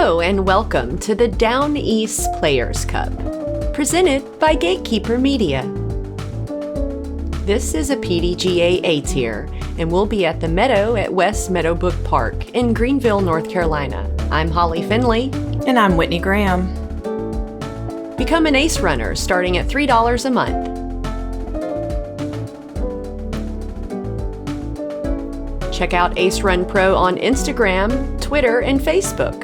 Hello and welcome to the Down East Players Cup, presented by Gatekeeper Media. This is a PDGA A-Tier, and we'll be at the Meadow at West Meadowbrook Park in Greenville, North Carolina. I'm Holly Finley. And I'm Whitney Graham. Become an ACE runner starting at $3 a month. Check out Ace Run Pro on Instagram, Twitter, and Facebook.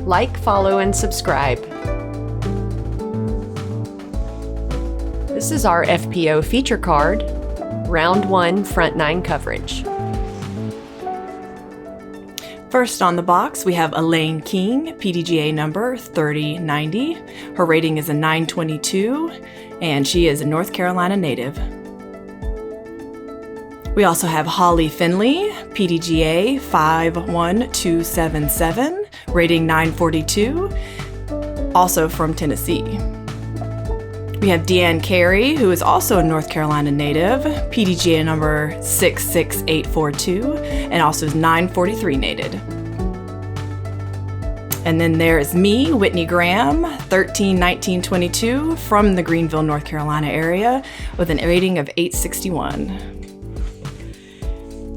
Like, follow, and subscribe. This is our FPO feature card, Round 1 Front 9 coverage. First on the box, we have Elaine King, PDGA number 3090. Her rating is a 922, and she is a North Carolina native. We also have Holly Finley, PDGA 51277, rating 942, also from Tennessee. We have Carey, who is also a North Carolina native, PDGA number 66842, and also is 943 native. And then there is me, Whitney Graham, 131922, from the Greenville, North Carolina area, with an rating of 861.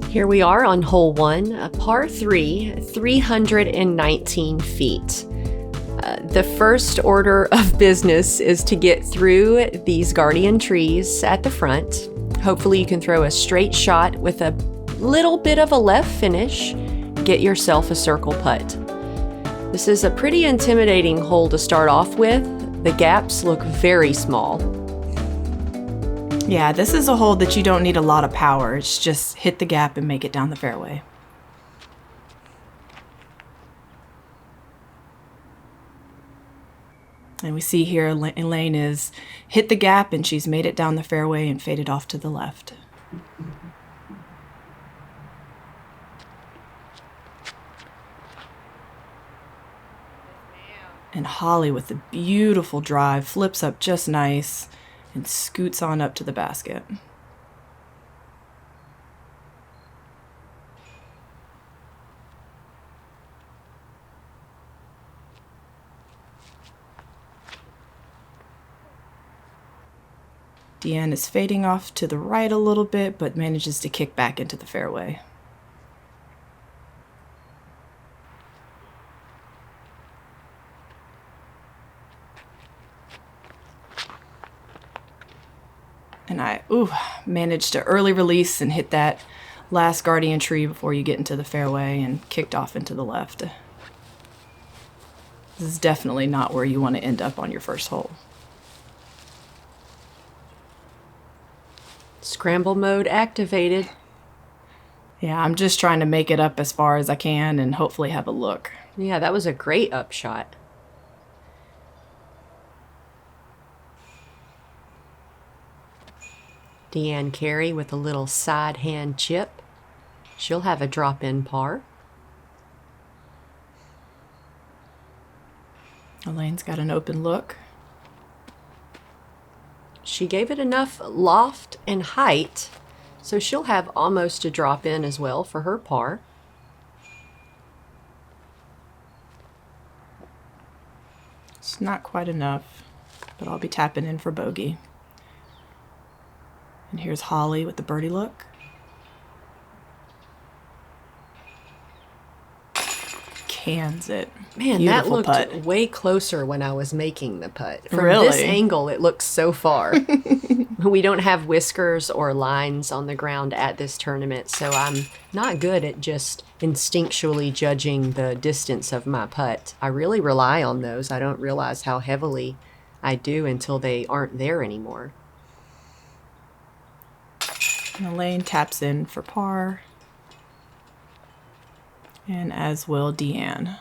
Here we are on hole 1, a par 3, 319 feet. The first order of business is to get through these guardian trees at the front. Hopefully you can throw a straight shot with a little bit of a left finish. Get yourself a circle putt. This is a pretty intimidating hole to start off with. The gaps look very small. Yeah, this is a hole that you don't need a lot of power. It's just hit the gap and make it down the fairway. And we see here Elaine is hit the gap and she's made it down the fairway and faded off to the left. And Holly with a beautiful drive, flips up just nice and scoots on up to the basket. Deanne is fading off to the right a little bit, but manages to kick back into the fairway. And I managed to early release and hit that last guardian tree before you get into the fairway and kicked off into the left. This is definitely not where you want to end up on your first hole. Scramble mode activated. Yeah, I'm just trying to make it up as far as I can and hopefully have a look. Yeah, that was a great upshot. Carey with a little side hand chip. She'll have a drop-in par. Elaine's got an open look. She gave it enough loft and height, so she'll have almost a drop-in as well for her par. It's not quite enough, but I'll be tapping in for bogey. And here's Holly with the birdie look. Cans it. Man, beautiful that looked putt. Way closer when I was making the putt. From Really? This angle, it looks so far. We don't have whiskers or lines on the ground at this tournament, so I'm not good at just instinctually judging the distance of my putt. I really rely on those. I don't realize how heavily I do until they aren't there anymore. And Elaine taps in for par. And as will Deanne.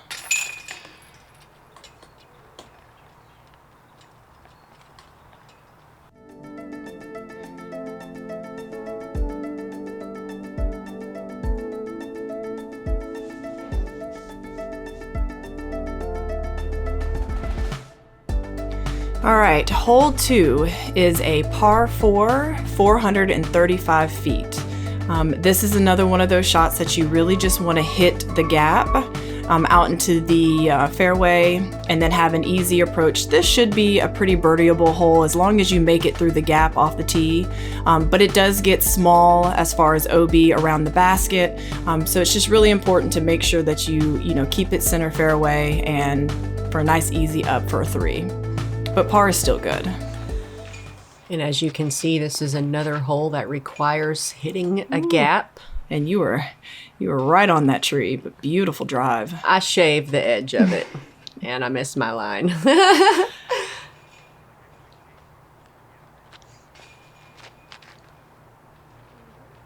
All right, hole 2 is a par 4, 435 feet. This is another one of those shots that you really just want to hit the gap. out into the fairway and then have an easy approach. This should be a pretty birdieable hole as long as you make it through the gap off the tee, but it does get small as far as OB around the basket, so it's just really important to make sure that you keep it center fairway and for a nice easy up for a 3. But par is still good. And as you can see, this is another hole that requires hitting a gap. And you were right on that tree, but beautiful drive. I shaved the edge of it, and I missed my line.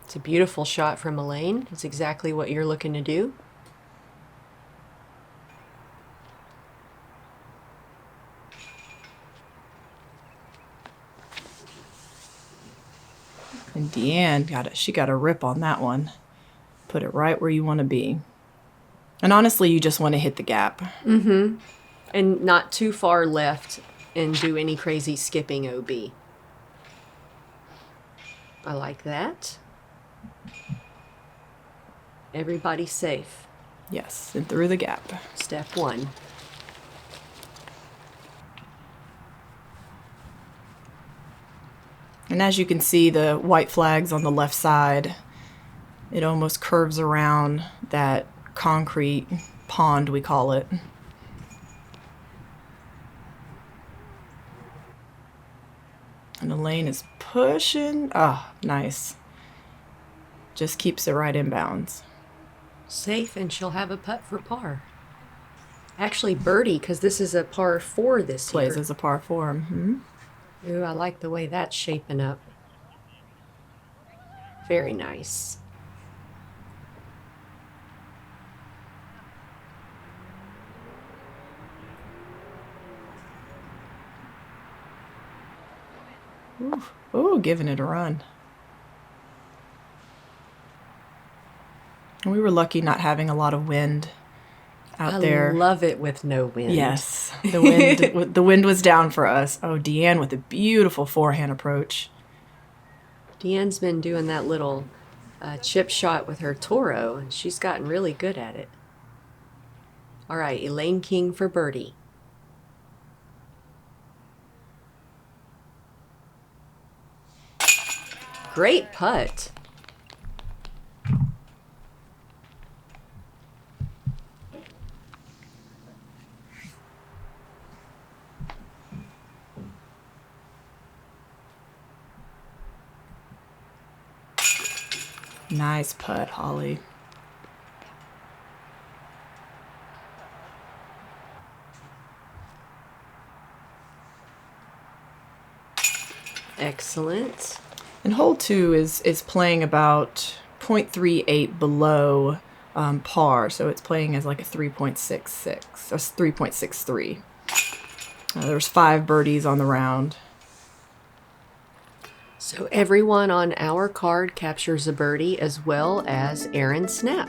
It's a beautiful shot from Elaine. It's exactly what you're looking to do. And Deanne she got a rip on that one. Put it right where you want to be. And honestly, you just want to hit the gap. Mm-hmm. And not too far left and do any crazy skipping OB. I like that. Everybody's safe. Yes, and through the gap. Step 1. And as you can see, the white flags on the left side, it almost curves around that concrete pond, we call it. And Elaine is pushing. Oh, nice. Just keeps it right in bounds. Safe, and she'll have a putt for par. Actually, birdie, because this is a par 4 this Plays year. as a par 4. Mm-hmm. Ooh, I like the way that's shaping up. Very nice. Ooh, giving it a run. And we were lucky not having a lot of wind out there. I love it with no wind. Yes, the wind was down for us. Oh, Deanne with a beautiful forehand approach. Deanne's been doing that little chip shot with her Toro, and she's gotten really good at it. All right, Elaine King for birdie. Great putt. Nice putt, Holly. Excellent. And hole 2 is playing about 0.38 below par, so it's playing as like a 3.66, or 3.63. There's 5 birdies on the round. So everyone on our card captures a birdie, as well as Aaron Snap.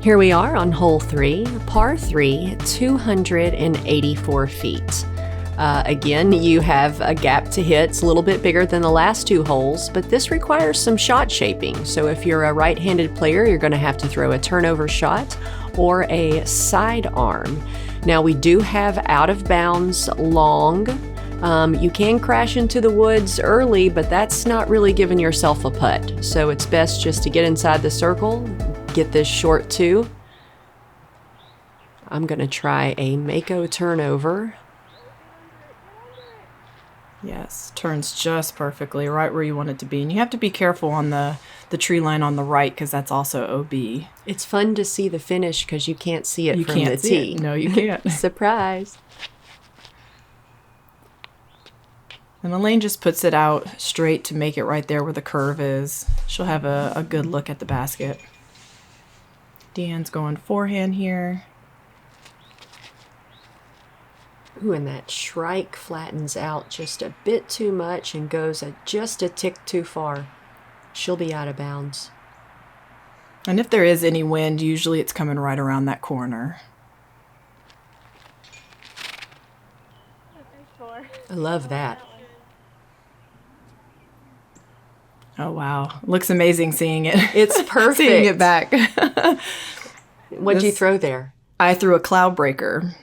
Here we are on hole 3, par 3, 284 feet. Again, you have a gap to hit. It's a little bit bigger than the last 2 holes, but this requires some shot shaping. So if you're a right-handed player, you're going to have to throw a turnover shot or a side arm. Now, we do have out of bounds long. You can crash into the woods early, but that's not really giving yourself a putt. So it's best just to get inside the circle, get this short 2. I'm going to try a Mako turnover. Yes, turns just perfectly, right where you want it to be. And you have to be careful on the tree line on the right because that's also OB. It's fun to see the finish because you can't see it You from can't the see tee. it. No, you can't. Surprise. And Elaine just puts it out straight to make it right there where the curve is. She'll have a good look at the basket. Deanne's going forehand here. Ooh, and that shrike flattens out just a bit too much and goes just a tick too far. She'll be out of bounds. And if there is any wind, usually it's coming right around that corner. I love that. Oh, wow. Looks amazing seeing it. It's perfect. Seeing it back. What'd you throw there? I threw a cloud breaker.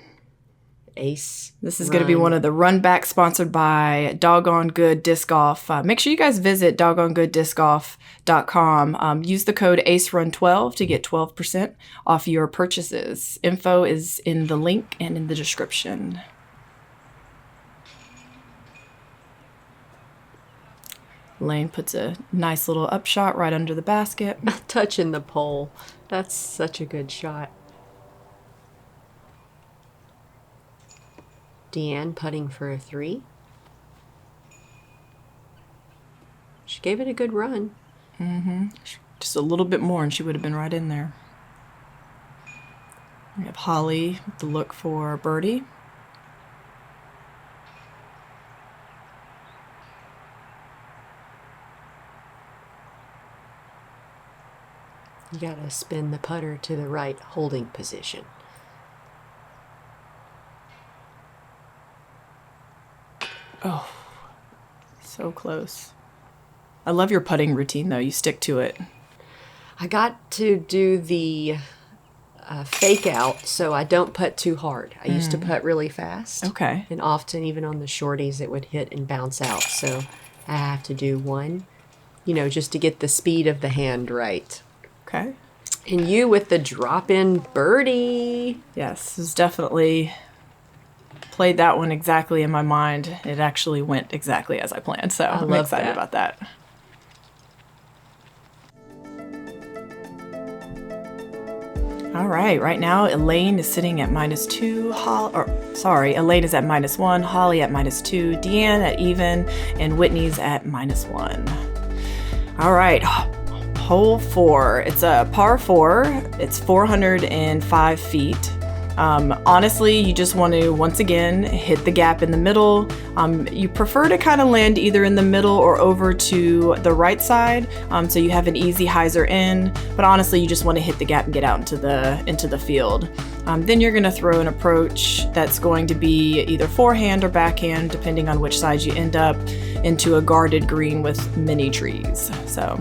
Ace. This is going to be one of the RunBacs sponsored by Doggone Good Disc Golf. Make sure you guys visit doggone-good-disc-golf.com. Use the code ACERUN12 to get 12% off your purchases. Info is in the link and in the description. Lane puts a nice little upshot right under the basket. Touching the pole. That's such a good shot. Deanne putting for a 3. She gave it a good run. Mm-hmm. Just a little bit more and she would have been right in there. We have Holly to look for birdie. You gotta spin the putter to the right holding position. Oh, so close. I love your putting routine, though. You stick to it. I got to do the fake out so I don't putt too hard. I used to putt really fast. Okay. And often, even on the shorties, it would hit and bounce out. So I have to do one, just to get the speed of the hand right. Okay. And you with the drop-in birdie. Yes, this is definitely played that one exactly in my mind. It actually went exactly as I planned, so I'm excited about that. All right now Elaine is sitting at -2. Elaine is at -1, Holly at -2, Deanne at even, and Whitney's at -1. All right. Hole 4. It's a par 4. It's 405 feet. Honestly, you just want to, once again, hit the gap in the middle. You prefer to kind of land either in the middle or over to the right side, so you have an easy hyzer in. But honestly, you just want to hit the gap and get out into the field. Then you're going to throw an approach that's going to be either forehand or backhand, depending on which side you end up, into a guarded green with many trees. So.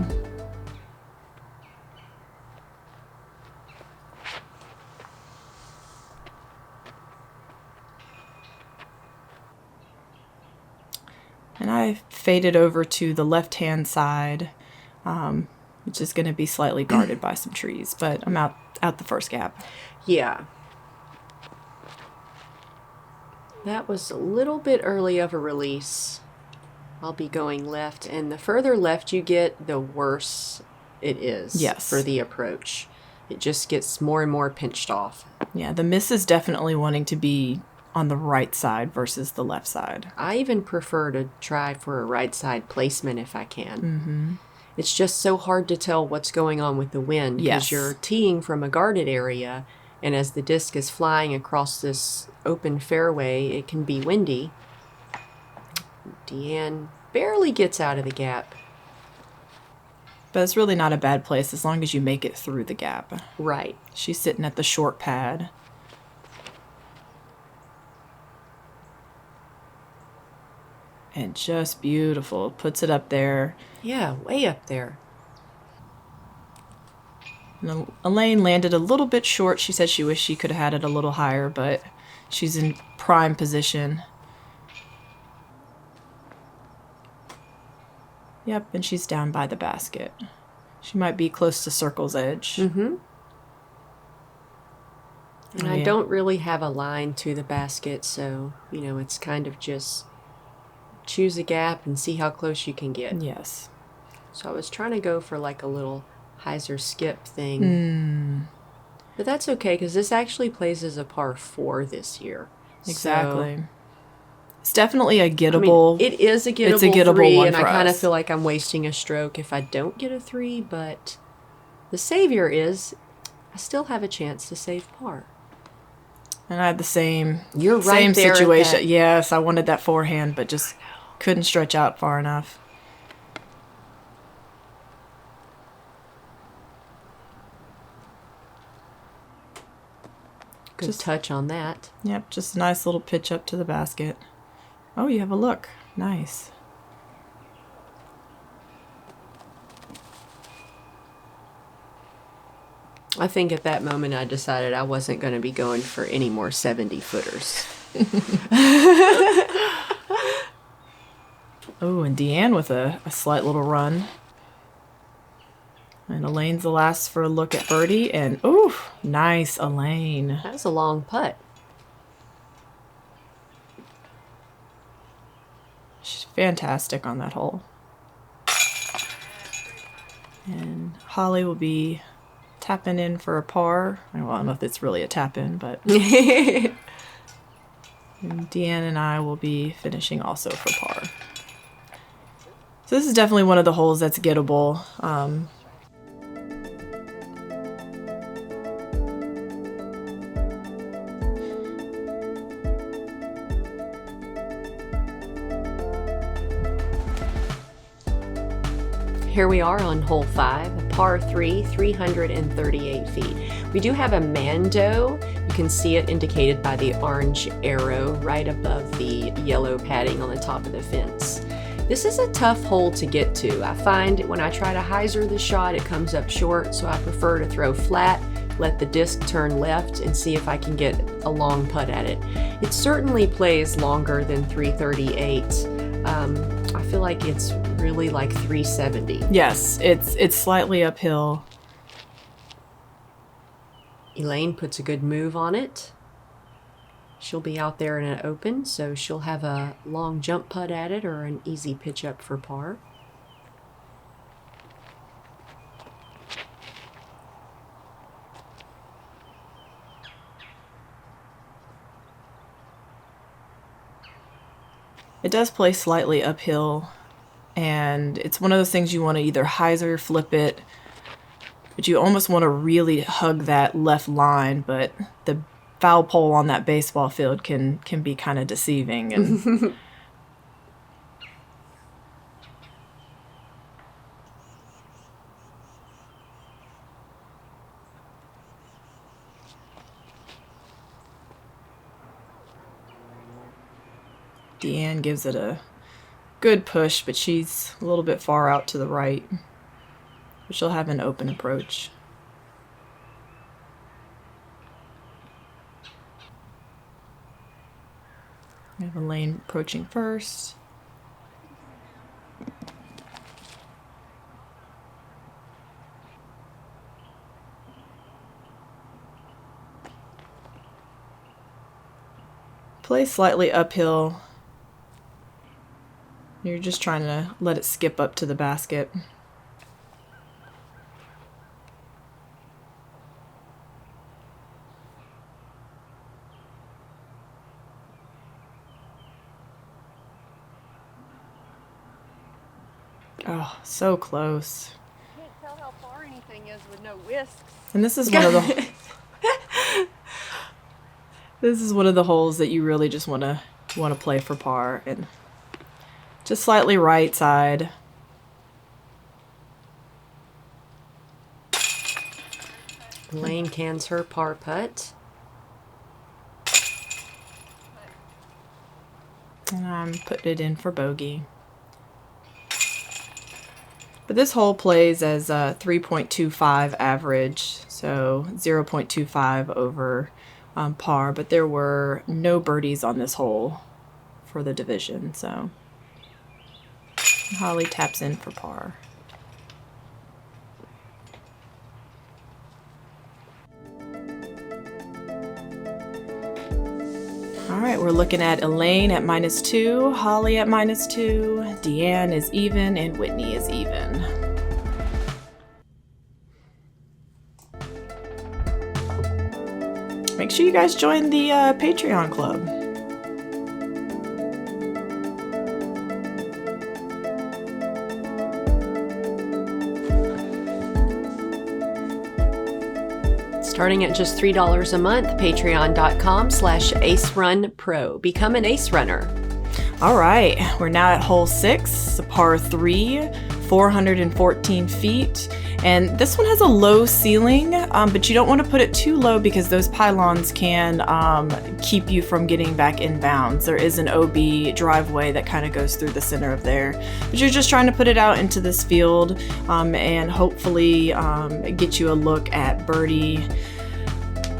And I faded over to the left-hand side, which is going to be slightly guarded by some trees, but I'm out the first gap. Yeah. That was a little bit early of a release. I'll be going left, and the further left you get, the worse it is for the approach. It just gets more and more pinched off. Yeah, the miss is definitely wanting to be on the right side versus the left side. I even prefer to try for a right side placement if I can. Mm-hmm. It's just so hard to tell what's going on with the wind because you're teeing from a guarded area, and as the disc is flying across this open fairway, it can be windy. Deanne barely gets out of the gap. But it's really not a bad place as long as you make it through the gap. Right. She's sitting at the short pad. And just beautiful. Puts it up there. Yeah, way up there. And Elaine landed a little bit short. She said she wished she could have had it a little higher, but she's in prime position. Yep, and she's down by the basket. She might be close to circle's edge. Mm-hmm. And I don't really have a line to the basket, so, it's kind of just choose a gap and see how close you can get. Yes. So I was trying to go for like a little hyzer skip thing. But that's okay, because this actually plays as a par 4 this year. Exactly. So, it's definitely a gettable. I mean, it is a gettable, it's a gettable 3, one and for I kind of us. feel like I'm wasting a stroke if I don't get a 3, but the savior is I still have a chance to save par. And I had the same, You're right same there at situation. that. Yes, I wanted that forehand, but just couldn't stretch out far enough. Good touch on that. Yep, just a nice little pitch up to the basket. Oh, you have a look. Nice. I think at that moment I decided I wasn't going to be going for any more 70-footers. Oh, and Deanne with a slight little run. And Elaine's the last for a look at birdie. And, ooh, nice, Elaine. That was a long putt. She's fantastic on that hole. And Holly will be tapping in for a par. Well, I don't know if it's really a tap in, but... and Deanne and I will be finishing also for par. So this is definitely one of the holes that's gettable. Here we are on hole 5, a par 3, 338 feet. We do have a Mando. You can see it indicated by the orange arrow right above the yellow padding on the top of the fence. This is a tough hole to get to. I find when I try to hyzer the shot, it comes up short, so I prefer to throw flat, let the disc turn left, and see if I can get a long putt at it. It certainly plays longer than 338. I feel like it's really like 370. Yes, it's slightly uphill. Elaine puts a good move on it. She'll be out there in an open, so she'll have a long jump putt at it or an easy pitch up for par. It does play slightly uphill, and it's one of those things you want to either hyzer or flip it, but you almost want to really hug that left line, but the foul pole on that baseball field can be kind of deceiving. And Deanne gives it a good push, but she's a little bit far out to the right. But she'll have an open approach. We have Elaine approaching first. Play slightly uphill. You're just trying to let it skip up to the basket. Oh, so close. Can't tell how far anything is with no whisks. And this is one of the this is one of the holes that you really just want to play for par, and just slightly right side. Elaine cans her par putt. And I'm putting it in for bogey. But this hole plays as a 3.25 average, so 0.25 over par. But there were no birdies on this hole for the division, so Holly taps in for par. All All right, we're looking at Elaine at -2, Holly at -2, Deanne is even, and Whitney is even. Make sure you guys join the Patreon club. Starting at just $3 a month, patreon.com/AceRunPro. Become an Ace Runner. All right, we're now at hole 6, a par 3, 414 feet. And this one has a low ceiling, but you don't want to put it too low because those pylons can keep you from getting back in bounds. There is an OB driveway that kind of goes through the center of there. But you're just trying to put it out into this field and hopefully get you a look at birdie.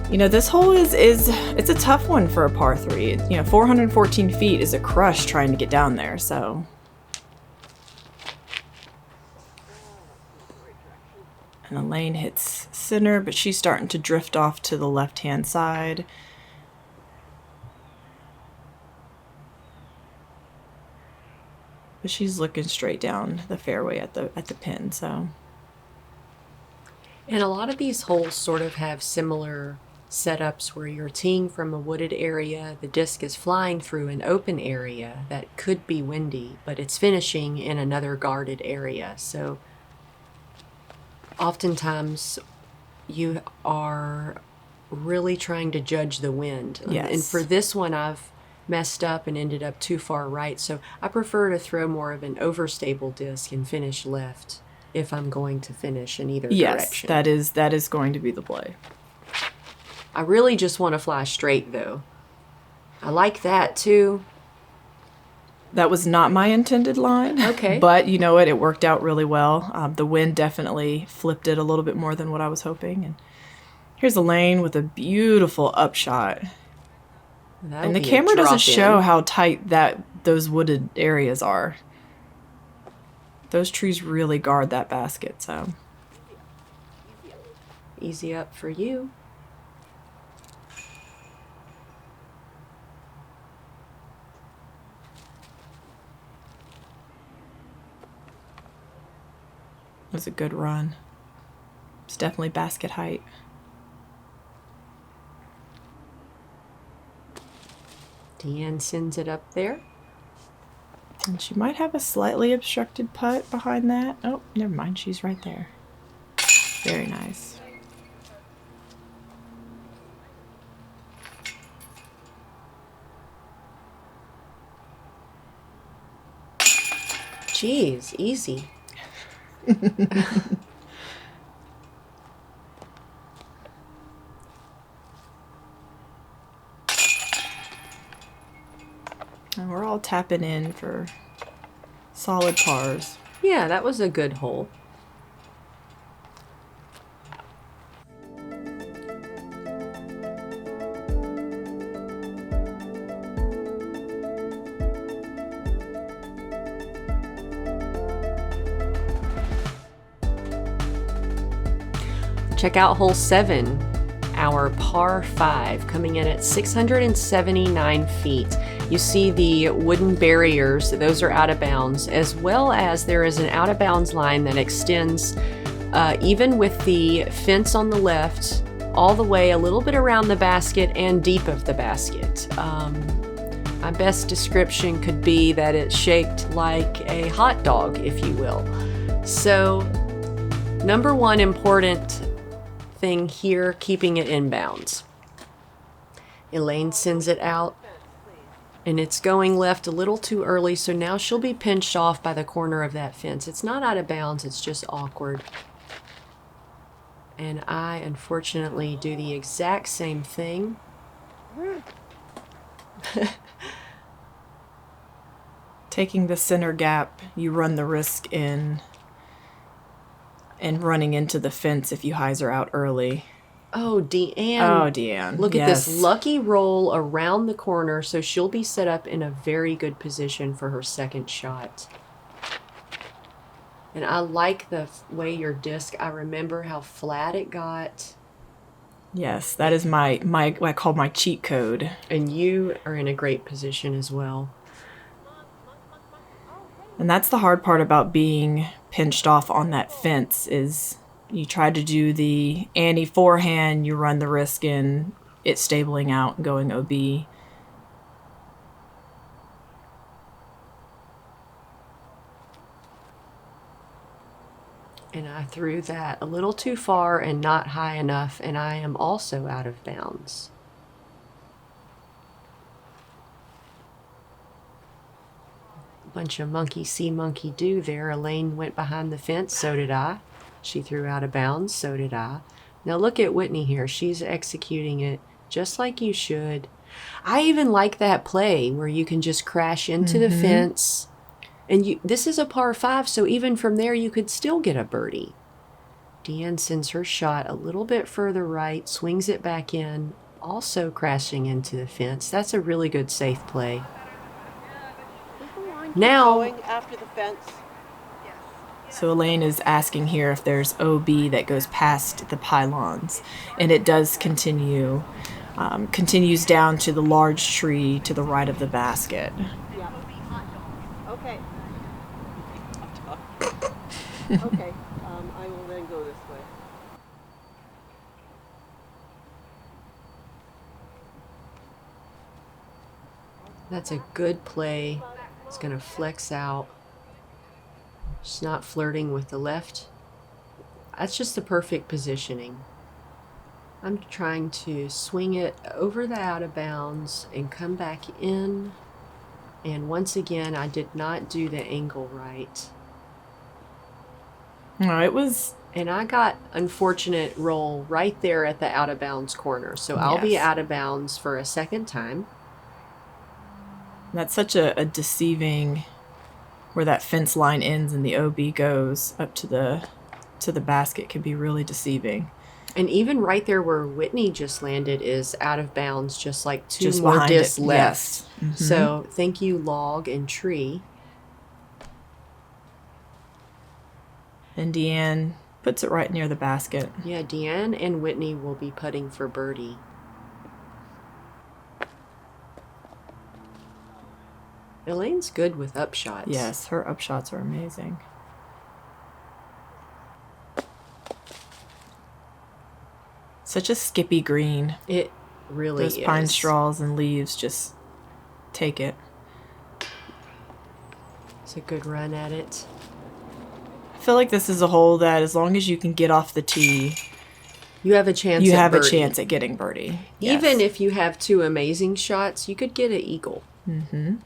You know, this hole it's a tough one for a par 3. 414 feet is a crush trying to get down there, so. And Elaine hits center, but she's starting to drift off to the left-hand side. But she's looking straight down the fairway at the pin, so. And a lot of these holes sort of have similar setups where you're teeing from a wooded area, the disc is flying through an open area that could be windy, but it's finishing in another guarded area. So oftentimes you are really trying to judge the wind. Yes. And for this one, I've messed up and ended up too far right. So I prefer to throw more of an overstable disc and finish left if I'm going to finish in either direction. Yes, that is going to be the play. I really just want to fly straight, though. I like that, too. That was not my intended line. Okay. But you know what? It worked out really well. The wind definitely flipped it a little bit more than what I was hoping. And here's Elaine with a beautiful upshot. And the camera doesn't show how tight those wooded areas are. Those trees really guard that basket, so. Easy up for you. It was a good run. It's definitely basket height. Deanne sends it up there. And she might have a slightly obstructed putt behind that. Oh, never mind. She's right there. Very nice. Jeez, easy. And we're all tapping in for solid pars. Yeah, that was a good hole. Check out hole 7, our par 5, coming in at 679 feet. You see the wooden barriers, those are out of bounds, as well as there is an out of bounds line that extends even with the fence on the left, all the way a little bit around the basket and deep of the basket. My best description could be that it's shaped like a hot dog, if you will. So, number one important thing here, keeping it in bounds. Elaine sends it out, and it's going left a little too early, so now she'll be pinched off by the corner of that fence. It's not out of bounds, it's just awkward. And I, unfortunately, do the exact same thing. Taking the center gap, you run the risk in running into the fence if you hyzer out early. Oh, Deanne. Oh, Deanne. Look at this lucky roll around the corner, so she'll be set up in a very good position for her second shot. And I like the way your disc, I remember how flat it got. Yes, that is my what I call my cheat code. And you are in a great position as well. And that's the hard part about being pinched off on that fence is you try to do the ante forehand, you run the risk in it stabling out and going OB. And I threw that a little too far and not high enough, and I am also out of bounds. Bunch of monkey see, monkey do there. Elaine went behind the fence, so did I. She threw out of bounds, so did I. Now look at Whitney here. She's executing it just like you should. I even like that play where you can just crash into the fence. And this is a par 5, so even from there you could still get a birdie. Deanne sends her shot a little bit further right, swings it back in, also crashing into the fence. That's a really good safe play. Now, Going after the fence. So Elaine is asking here if there's OB that goes past the pylons, and it does continue, continues down to the large tree to the right of the basket. Yeah. Okay. Okay. I will then go this way. that's a good play. It's going to flex out. She's not flirting with the left. That's just the perfect positioning. I'm trying to swing it over the out of bounds and come back in. And once again, I did not do the angle right. No, it was... And I got unfortunate roll right there at the out of bounds corner. So I'll be Yes. out of bounds for a second time. That's such a deceiving... Where that fence line ends and the OB goes up to the basket can be really deceiving. And even right there where Whitney just landed is out of bounds, just like two Just more behind discs it, left. yes. Mhm. So thank you, log and tree. And Deanne puts it right near the basket. Yeah, Deanne and Whitney will be putting for birdie. Elaine's good with upshots. Yes, her upshots are amazing. Such a skippy green. It really Those is. pine straws and leaves just take it. It's a good run at it. I feel like this is a hole that as long as you can get off the tee, You have a chance you at have a birdie. chance at getting birdie. Even if you have two amazing shots, you could get an eagle. Mm-hmm.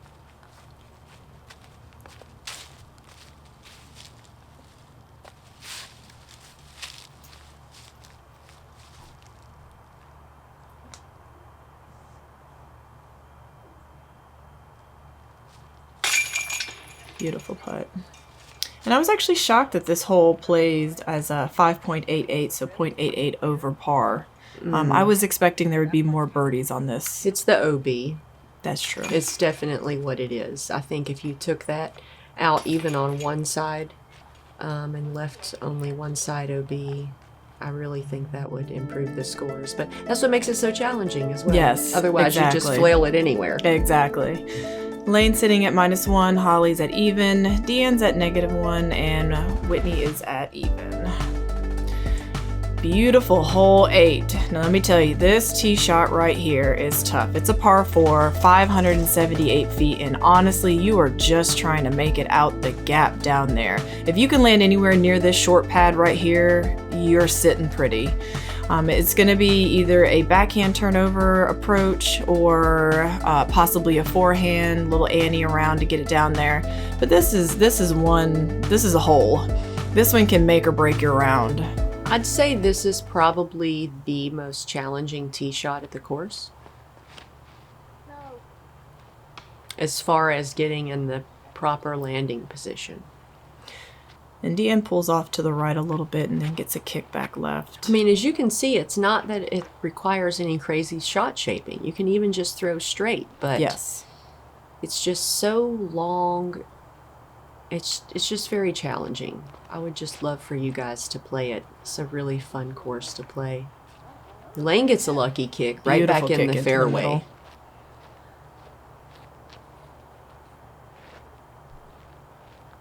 Beautiful putt. And I was actually shocked that this hole plays as a 5.88, so 0.88 over par. I was expecting there would be more birdies on this. It's the OB. That's true. It's definitely what it is. I think if you took that out even on one side and left only one side OB, I really think that would improve the scores. But that's what makes it so challenging as well. Yes, Otherwise, you just exactly. flail it anywhere. Exactly. Lane sitting at -1, Holly's at even, Deanne's at -1, and Whitney is at even. Beautiful hole 8. Now let me tell you, this tee shot right here is tough. It's a par 4, 578 feet, and honestly, you are just trying to make it out the gap down there. If you can land anywhere near this short pad right here, you're sitting pretty. It's going to be either a backhand turnover approach or possibly a forehand, little ante around to get it down there. But this is a hole. This one can make or break your round. I'd say this is probably the most challenging tee shot at the course. No. As far as getting in the proper landing position. And Deanne pulls off to the right a little bit and then gets a kick back left. I mean, as you can see, it's not that it requires any crazy shot shaping. You can even just throw straight, but Yes. it's just so long. It's just very challenging. I would just love for you guys to play it. It's a really fun course to play. Elaine gets a lucky kick right Beautiful back in kick the into fairway. middle.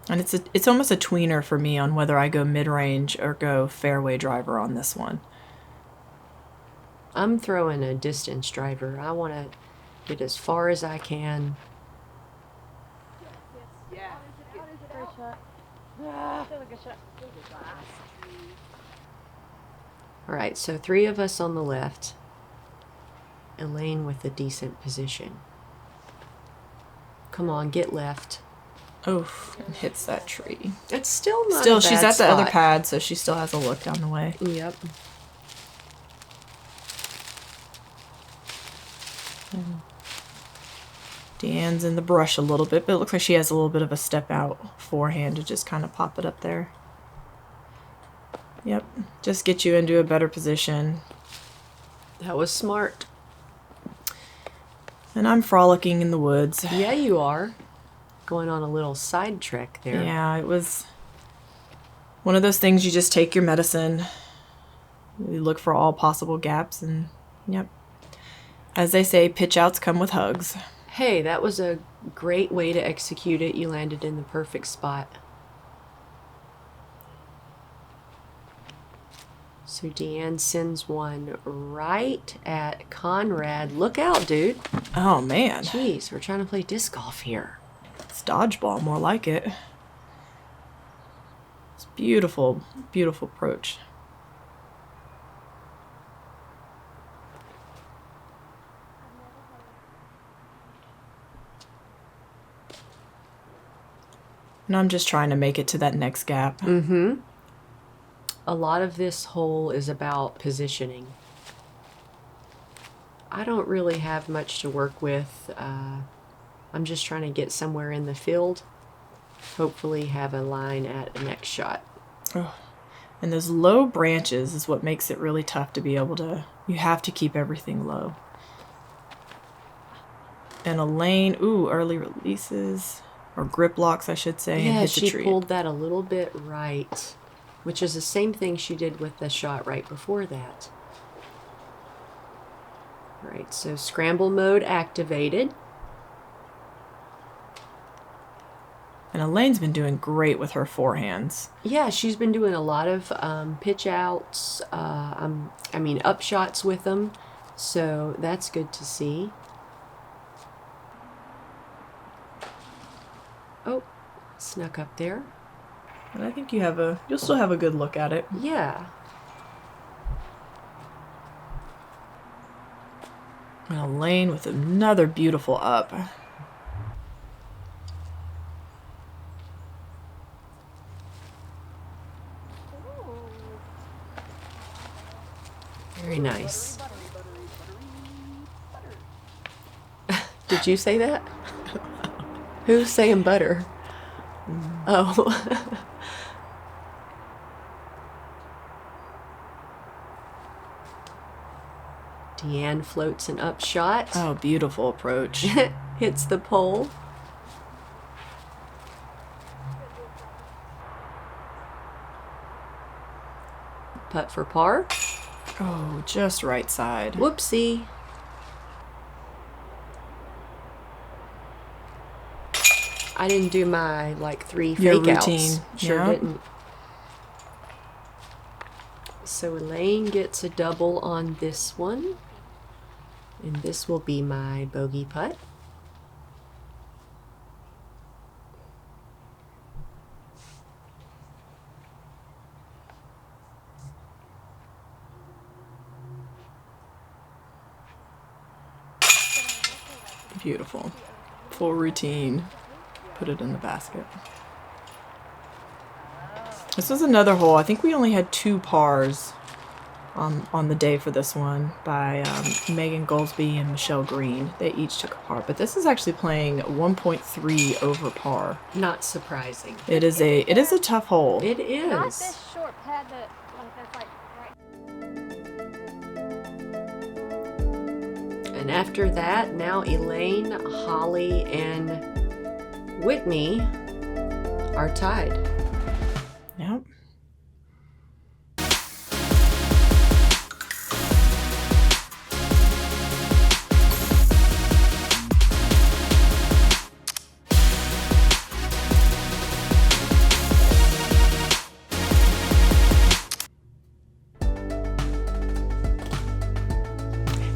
And it's almost a tweener for me on whether I go mid-range or go fairway driver on this one. I'm throwing a distance driver. I want to get as far as I can. Yeah. Great shot. Really good shot. All right, so 3 of us on the left. Elaine with a decent position. Come on, get left. Oof, and hits that tree. It's still not Still, a she's bad at the other spot. pad, so she still has a look down the way. Yep. Deanne's in the brush a little bit, but it looks like she has a little bit of a step out forehand to just kind of pop it up there. Yep, just get you into a better position. That was smart. And I'm frolicking in the woods. Yeah, you are. Going on a little side trek there. Yeah, it was one of those things you just take your medicine. You look for all possible gaps and, yep. As they say, pitch outs come with hugs. Hey, that was a great way to execute it. You landed in the perfect spot. So Deanne sends one right at Conrad. Look out, dude. Oh, man. Jeez, we're trying to play disc golf here. It's dodgeball, more like it. It's beautiful, beautiful approach. And I'm just trying to make it to that next gap. Mm-hmm. A lot of this hole is about positioning. I don't really have much to work with. I'm just trying to get somewhere in the field. Hopefully have a line at a next shot. Oh. And those low branches is what makes it really tough to be able to... You have to keep everything low. And a lane... Ooh, early releases. Or grip locks, I should say. And Yeah, hit the she tree. pulled that a little bit right, which is the same thing she did with the shot right before that. All right, so scramble mode activated. And Elaine's been doing great with her forehands. Yeah, she's been doing a lot of pitch outs, up shots with them, so that's good to see. Oh, snuck up there. And I think you'll still have a good look at it. Yeah. And Elaine with another beautiful up. Very nice. Did you say that? Who's saying butter? Oh. Deanne floats an upshot. Oh, beautiful approach. Hits the pole. Putt for par. Oh, just right side. Whoopsie. I didn't do my 3 Your fake outs. routine. Sure Yeah. didn't. So Elaine gets a double on this one. And this will be my bogey putt. Beautiful. Full routine. Put it in the basket. This was another hole. I think we only had 2 pars on the day for this one by Megan Goldsby and Michelle Green. They each took a par, but this is actually playing 1.3 over par. Not surprising. It is a tough hole. It is. Not this short pad that that's right. And after that, now Elaine, Holly, and Whitney are tied. Yep.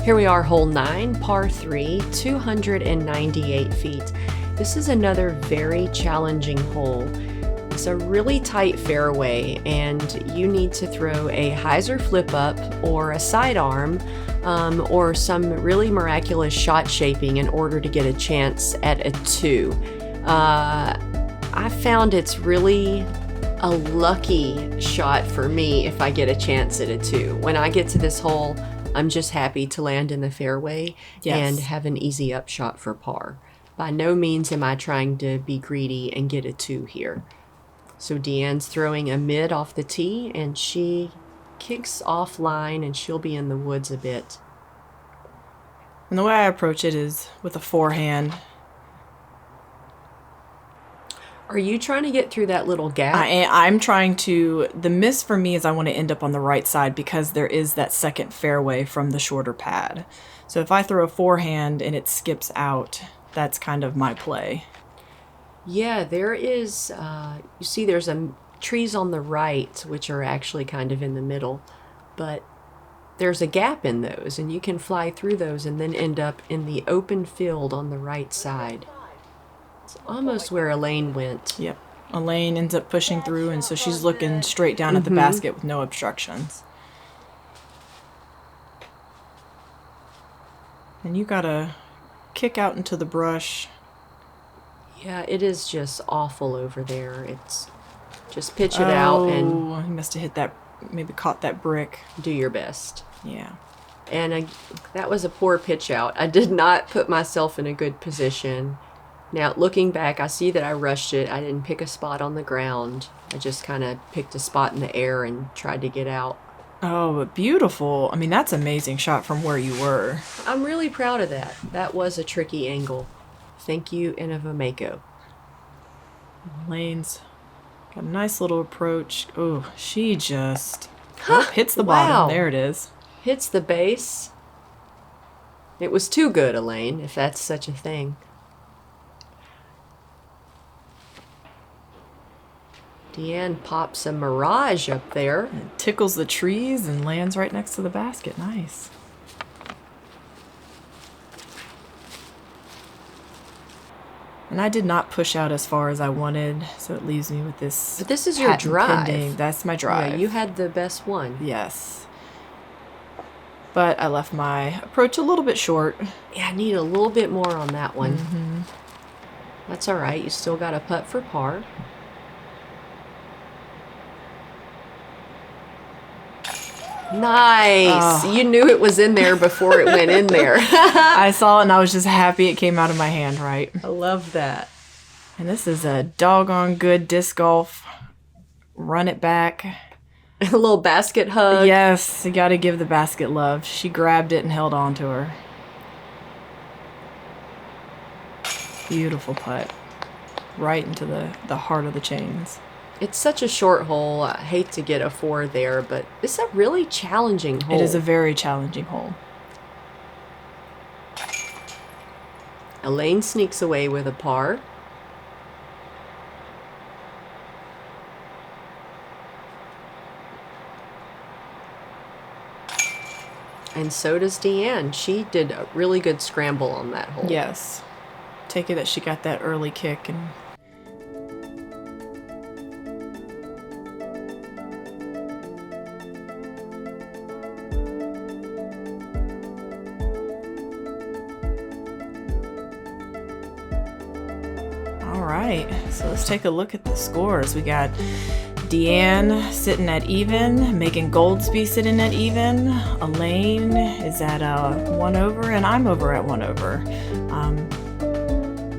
Here we are, hole 9, par 3, 298 feet. This is another very challenging hole. It's a really tight fairway, and you need to throw a hyzer flip up or a sidearm or some really miraculous shot shaping in order to get a chance at a 2. I found it's really a lucky shot for me if I get a chance at a 2. When I get to this hole, I'm just happy to land in the fairway and have an easy upshot for par. By no means am I trying to be greedy and get a 2 here. So Deanne's throwing a mid off the tee, and she kicks offline, and she'll be in the woods a bit. And the way I approach it is with a forehand. Are you trying to get through that little gap? I'm trying to. The miss for me is I want to end up on the right side because there is that second fairway from the shorter pad. So if I throw a forehand and it skips out, that's kind of my play. Yeah, there is, you see there's trees on the right, which are actually kind of in the middle, but there's a gap in those, and you can fly through those and then end up in the open field on the right side. It's almost where Elaine went. Yep. Elaine ends up pushing through, and so she's looking straight down at the basket with no obstructions. And you gotta kick out into the brush. Yeah, it is just awful over there. It's just pitch it out and you must have hit that, maybe caught that brick. do your best. Yeah. And that was a poor pitch out. I did not put myself in a good position. Now, looking back, I see that I rushed it. I didn't pick a spot on the ground. I just kind of picked a spot in the air and tried to get out. Oh, but beautiful. I mean, that's an amazing shot from where you were. I'm really proud of that. That was a tricky angle. Thank you, Innovamako. Elaine's got a nice little approach. Oh, she just hits the Wow. bottom. There it is. Hits the base. It was too good, Elaine, if that's such a thing. Deanne pops a mirage up there. It tickles the trees and lands right next to the basket. Nice. And I did not push out as far as I wanted, so it leaves me with this. But this is your patent drive. pending. That's my drive. Yeah, you had the best one. Yes. But I left my approach a little bit short. Yeah, I need a little bit more on that one. That's all right. You still got a putt for par. Nice. Oh. You knew it was in there before it went in there. I saw it and I was just happy it came out of my hand right. I love that. And this is a doggone good disc golf. Run it back. A little basket hug. Yes, you got to give the basket love. She grabbed it and held on to her. Beautiful putt. Right into the heart of the chains. It's such a short hole. I hate to get a 4 there, but it's a really challenging hole. It is a very challenging hole. Elaine sneaks away with a par. And so does Deanne. She did a really good scramble on that hole. Yes. Take it that she got that early kick and Alright, so let's take a look at the scores. We got Deanne sitting at even, Megan Goldsby sitting at even, Elaine is at 1 over, and I'm over at 1 over.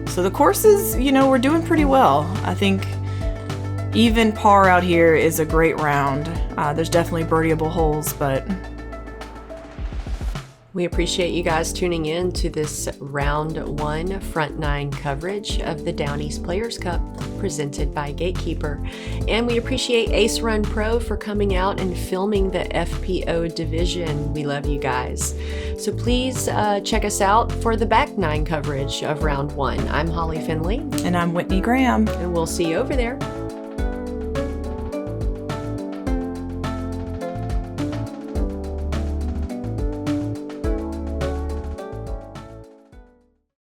So the courses, we're doing pretty well. I think even par out here is a great round. There's definitely birdieable holes, but we appreciate you guys tuning in to this round 1 front 9 coverage of the Down East Players Cup presented by Gatekeeper. And we appreciate Ace Run Pro for coming out and filming the FPO division. We love you guys. So please check us out for the back 9 coverage of round 1. I'm Holly Finley. And I'm Whitney Graham. And we'll see you over there.